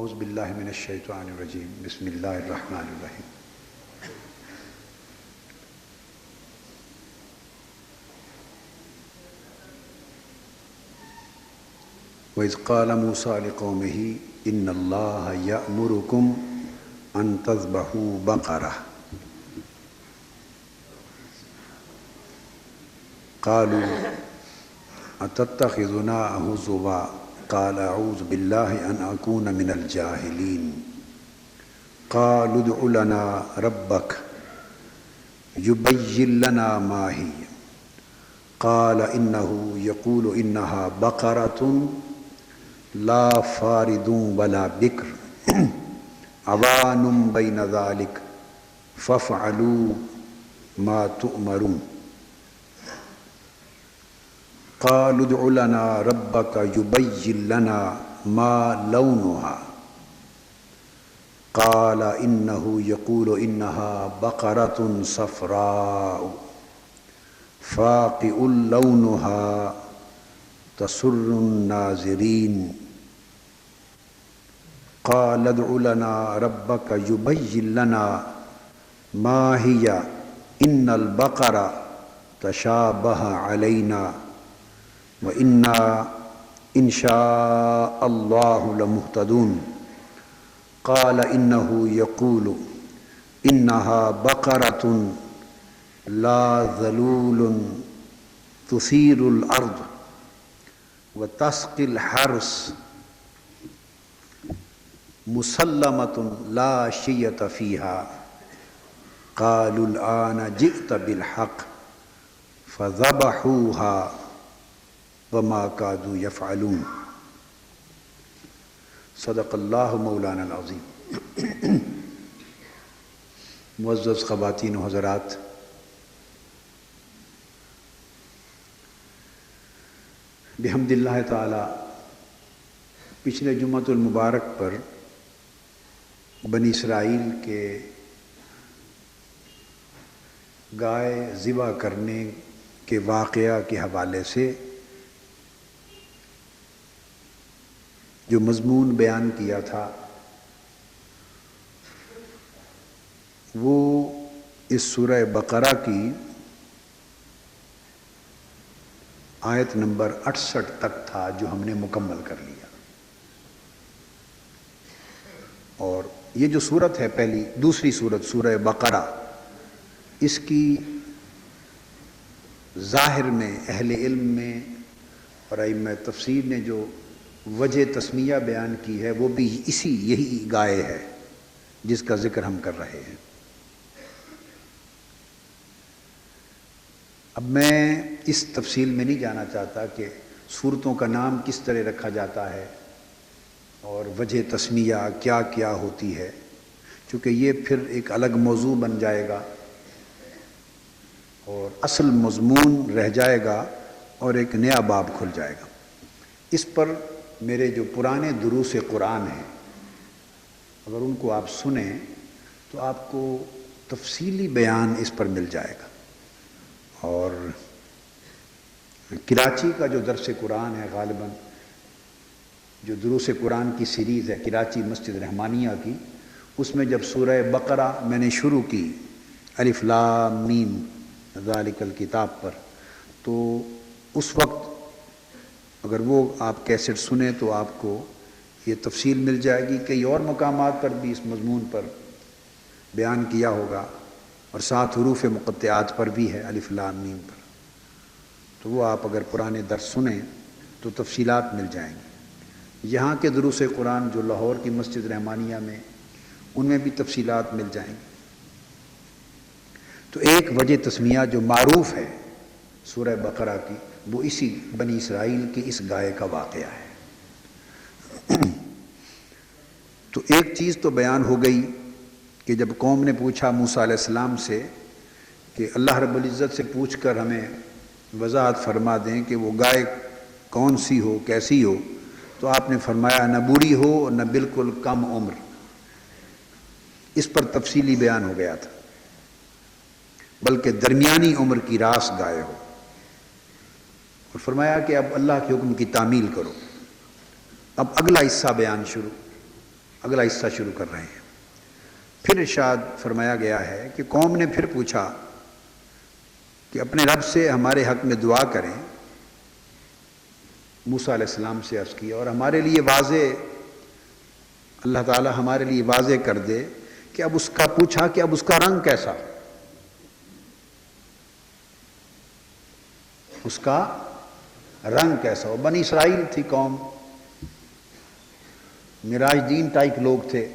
اعوذ باللہ من الشیطان الرجیم بسم اللہ الرحمن الرحیم وَإِذْ قَالَ مُوسَىٰ لِقَوْمِهِ إِنَّ اللَّهَ يَأْمُرُكُمْ أَن تَذْبَحُوا بَقَرَةً قَالُوا أَتَتَّخِذُنَا هُزُوًا قَالَ أَعُوذُ بِاللَّهِ أَنْ أَكُونَ مِنَ الْجَاهِلِينَ قَالُوا ادْعُ لَنَا رَبَّكَ يُبَيِّن لَنَا مَا هِيَ قَالَ إِنَّهُ يَقُولُ إِنَّهَا بَقَرَةٌ لَا فَارِضٌ وَلَا بِكْرٌ عَوَانٌ بَيْنَ ذَلِكَ فَافْعَلُوا مَا تُؤْمَرُونَ قَالُوا ادْعُ لَنَا رَبَّكَ يُبَيِّن لَنَا مَا لَوْنُهَا قَالَ إِنَّهُ يَقُولُ إِنَّهَا بَقَرَةٌ صَفْرَاءُ فَاقِعٌ لَوْنُهَا تَسُرُّ النَّاظِرِينَ قَالَ ادْعُ لَنَا رَبَّكَ يُبَيِّن لَنَا مَا هِيَ إِنَّ الْبَقَرَ تَشَابَهَ عَلَيْنَا وَإِنَّا إِنْ شَاءَ اللَّهُ لَمُهْتَدُونَ قَالَ إِنَّهُ يَقُولُ إِنَّهَا بَقَرَةٌ لَا ذَلُولٌ تُثِيرُ الْأَرْضَ وَتَسْقِي الْحَرْثَ مُسَلَّمَةٌ لَا شِيَّةَ فِيهَا قَالُوا الْآنَ جِئْتَ بِالْحَقِّ فَذَبَحُوهَا وَمَا كَادُوا يَفْعَلُونَ صدق اللہ مولانا العظیم۔ معزز خواتین و حضرات، بحمد اللہ تعالی پچھلے جمعۃ المبارک پر بنی اسرائیل کے گائے ذبح کرنے کے واقعہ کے حوالے سے جو مضمون بیان کیا تھا وہ اس سورہ بقرہ کی آیت نمبر 68 تک تھا، جو ہم نے مکمل کر لیا۔ اور یہ جو سورت ہے دوسری سورت سورہ بقرہ، اس کی ظاہر میں اہل علم میں اور ائمہ تفسیر نے جو وجہ تسمیہ بیان کی ہے وہ بھی یہی گائے ہے جس کا ذکر ہم کر رہے ہیں۔ اب میں اس تفصیل میں نہیں جانا چاہتا کہ سورتوں کا نام کس طرح رکھا جاتا ہے اور وجہ تسمیہ کیا کیا ہوتی ہے، چونکہ یہ پھر ایک الگ موضوع بن جائے گا اور اصل مضمون رہ جائے گا اور ایک نیا باب کھل جائے گا۔ اس پر میرے جو پرانے دروس قرآن ہیں، اگر ان کو آپ سنیں تو آپ کو تفصیلی بیان اس پر مل جائے گا۔ اور کراچی کا جو درس قرآن ہے، غالباً جو دروس قرآن کی سیریز ہے کراچی مسجد رحمانیہ کی، اس میں جب سورہ بقرہ میں نے شروع کی الف لام میم ذالک الکتاب پر، تو اس وقت اگر وہ آپ کیسٹ سنیں تو آپ کو یہ تفصیل مل جائے گی۔ کئی اور مقامات پر بھی اس مضمون پر بیان کیا ہوگا، اور ساتھ حروف مقطعات پر بھی ہے الف لام میم پر، تو وہ آپ اگر پرانے درس سنیں تو تفصیلات مل جائیں گی۔ یہاں کے دروس قرآن جو لاہور کی مسجد رحمانیہ میں، ان میں بھی تفصیلات مل جائیں گی۔ تو ایک وجہ تسمیہ جو معروف ہے سورہ بقرہ کی، وہ اسی بنی اسرائیل کی اس گائے کا واقعہ ہے۔ تو ایک چیز تو بیان ہو گئی کہ جب قوم نے پوچھا موسیٰ علیہ السلام سے کہ اللہ رب العزت سے پوچھ کر ہمیں وضاحت فرما دیں کہ وہ گائے کون سی ہو، کیسی ہو، تو آپ نے فرمایا نہ بوڑھی ہو اور نہ بالکل کم عمر۔ اس پر تفصیلی بیان ہو گیا تھا، بلکہ درمیانی عمر کی راس گائے ہو، اور فرمایا کہ اب اللہ کے حکم کی تعمیل کرو۔ اب اگلا حصہ بیان شروع، اگلا حصہ شروع کر رہے ہیں۔ پھر ارشاد فرمایا گیا ہے کہ قوم نے پھر پوچھا کہ اپنے رب سے ہمارے حق میں دعا کریں۔ موسیٰ علیہ السلام سے عرض کیا اور ہمارے لیے واضح، اللہ تعالی ہمارے لیے واضح کر دے کہ اب اس کا پوچھا کہ اب اس کا رنگ کیسا، اس کا رنگ کیسا ہو۔ بنی اسرائیل تھی قوم، معراج دین ٹائپ لوگ تھے،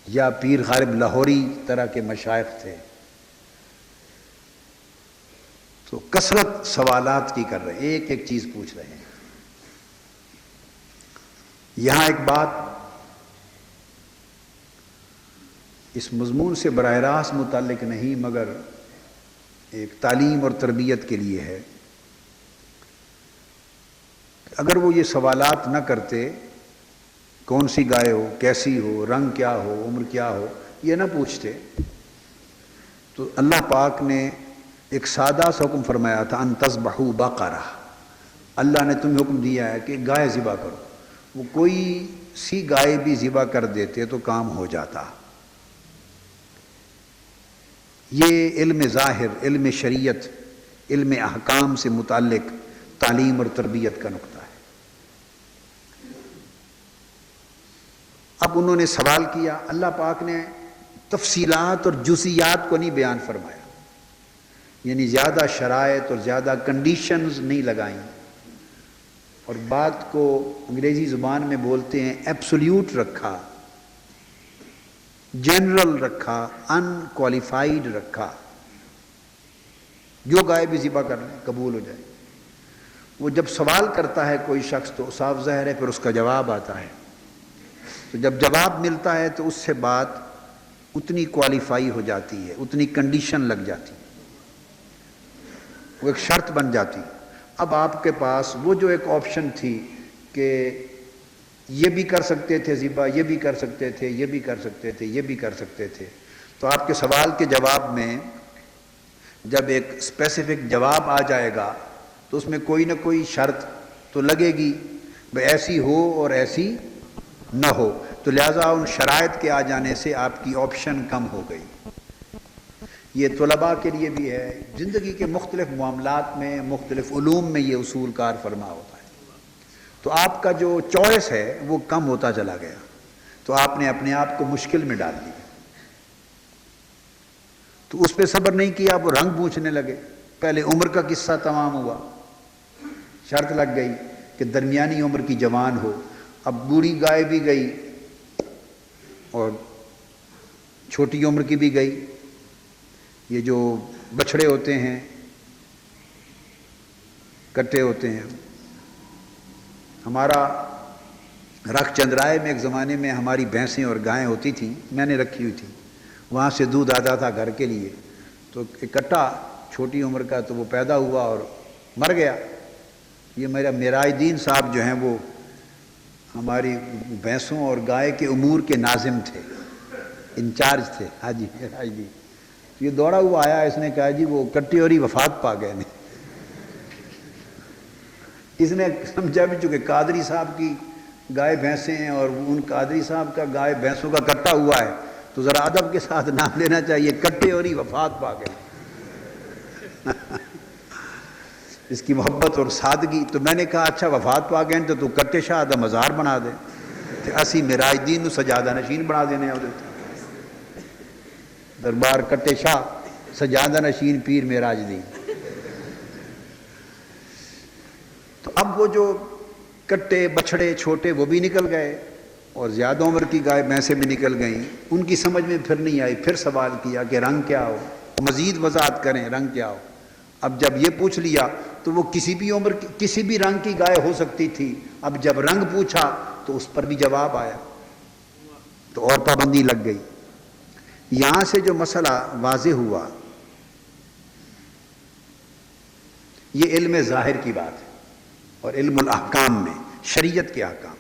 یا پیر غالب لاہوری طرح کے مشائخ تھے، تو کثرت سوالات کی کر رہے ہیں، ایک ایک چیز پوچھ رہے ہیں۔ یہاں ایک بات اس مضمون سے براہ راست متعلق نہیں مگر ایک تعلیم اور تربیت کے لیے ہے۔ اگر وہ یہ سوالات نہ کرتے، کون سی گائے ہو، کیسی ہو، رنگ کیا ہو، عمر کیا ہو، یہ نہ پوچھتے، تو اللہ پاک نے ایک سادہ سا حکم فرمایا تھا، ان تذبحوا بقرہ، اللہ نے تمہیں حکم دیا ہے کہ گائے ذبح کرو۔ وہ کوئی سی گائے بھی ذبح کر دیتے تو کام ہو جاتا۔ یہ علم ظاہر، علم شریعت، علم احکام سے متعلق تعلیم اور تربیت کا نقطہ ہے۔ اب انہوں نے سوال کیا، اللہ پاک نے تفصیلات اور جزئیات کو نہیں بیان فرمایا، یعنی زیادہ شرائط اور زیادہ کنڈیشنز نہیں لگائیں، اور بات کو انگریزی زبان میں بولتے ہیں ایبسولیوٹ رکھا، جنرل رکھا، ان کوالیفائیڈ رکھا، جو گائے بھی ذبح کر لیں قبول ہو جائے۔ وہ جب سوال کرتا ہے کوئی شخص تو صاف ظاہر ہے پھر اس کا جواب آتا ہے، تو جب جواب ملتا ہے تو اس سے بات اتنی کوالیفائی ہو جاتی ہے، اتنی کنڈیشن لگ جاتی ہے، وہ ایک شرط بن جاتی۔ اب آپ کے پاس وہ جو ایک آپشن تھی کہ یہ بھی کر سکتے تھے ذبح، یہ بھی کر سکتے تھے، یہ بھی کر سکتے تھے، یہ بھی کر سکتے تھے، تو آپ کے سوال کے جواب میں جب ایک اسپیسیفک جواب آ جائے گا تو اس میں کوئی نہ کوئی شرط تو لگے گی، بھئی ایسی ہو اور ایسی نہ ہو، تو لہٰذا ان شرائط کے آ جانے سے آپ کی آپشن کم ہو گئی۔ یہ طلباء کے لیے بھی ہے، زندگی کے مختلف معاملات میں، مختلف علوم میں یہ اصول کار فرما ہوتا ہے۔ تو آپ کا جو چوائس ہے وہ کم ہوتا چلا گیا، تو آپ نے اپنے آپ کو مشکل میں ڈال دیا۔ تو اس پہ صبر نہیں کیا، وہ رنگ پوچھنے لگے۔ پہلے عمر کا قصہ تمام ہوا، شرط لگ گئی کہ درمیانی عمر کی جوان ہو، اب بوڑھی گائے بھی گئی اور چھوٹی عمر کی بھی گئی۔ یہ جو بچھڑے ہوتے ہیں، کٹے ہوتے ہیں، ہمارا رکھ چندرائے میں ایک زمانے میں ہماری بھینسیں اور گائیں ہوتی تھیں، میں نے رکھی ہوئی تھی، وہاں سے دودھ آتا تھا گھر کے لیے، تو ایک کٹا چھوٹی عمر کا تو وہ پیدا ہوا اور مر گیا۔ یہ میرا معراج دین صاحب جو ہیں وہ ہماری بھینسوں اور گائے کے امور کے ناظم تھے، انچارج تھے، ہاں جی معراج دین۔ یہ دوڑا ہوا آیا، اس نے کہا جی وہ کٹی اور ہی وفات پا گئے نے۔ اس نے سمجھا بھی چونکہ قادری صاحب کی گائے بھینسیں ہیں اور ان قادری صاحب کا گائے بھینسوں کا کٹا ہوا ہے تو ذرا ادب کے ساتھ نام لینا چاہیے، کٹے اور ہی وفات پا گئے۔ اس کی محبت اور سادگی، تو میں نے کہا اچھا وفات پا گئے تو کٹے شاہ دا مزار بنا دے، اسی معراج دین نو سجادہ نشین بنا دینے ہیں، دربار کٹے شاہ سجادہ نشین پیر معراج دین۔ تو اب وہ جو کٹے بچھڑے چھوٹے وہ بھی نکل گئے اور زیادہ عمر کی گائے بھینسیں بھی نکل گئیں، ان کی سمجھ میں پھر نہیں آئی، پھر سوال کیا کہ رنگ کیا ہو، مزید وضاحت کریں رنگ کیا ہو۔ اب جب یہ پوچھ لیا تو وہ کسی بھی عمر کی کسی بھی رنگ کی گائے ہو سکتی تھی، اب جب رنگ پوچھا تو اس پر بھی جواب آیا، تو اور پابندی لگ گئی۔ یہاں سے جو مسئلہ واضح ہوا، یہ علم ظاہر کی بات ہے اور علم الاحکام میں، شریعت کے احکام